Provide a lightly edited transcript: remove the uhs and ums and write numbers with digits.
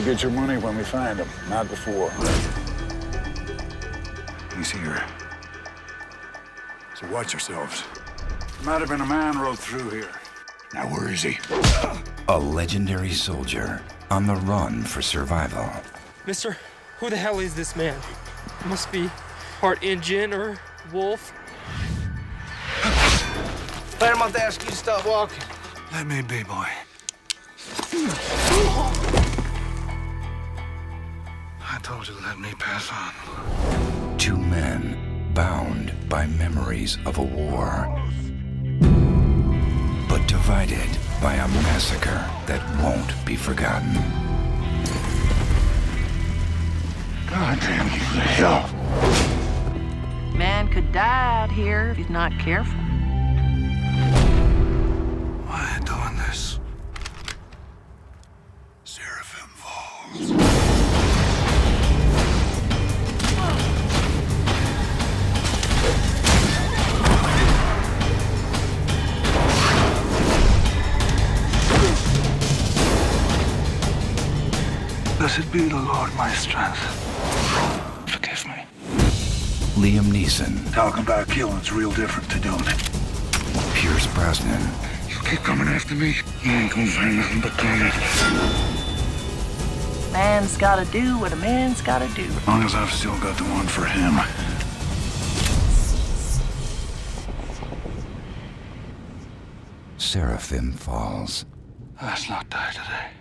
We'll get your money when we find him, not before. He's here. So watch yourselves. Might have been a man rode through here. Now where is he? A legendary soldier on the run for survival. Mister, who the hell is this man? Must be part Indian or wolf. Claremont asked you to stop walking. Let me be, boy. I told you to let me pass on. Two men bound by memories of a war, but divided by a massacre that won't be forgotten. God damn you to hell. Man could die out here if he's not careful. Why are you doing this? Seraphim Falls. Blessed be the Lord, my strength. Forgive me. Liam Neeson, Talking about killing's real different to doing it. Pierce Brosnan, You keep coming after me, you ain't gonna find nothing but carnage. Man's gotta do what a man's gotta do. As long as I've still got the one for him. Seraphim Falls. Let's not die today.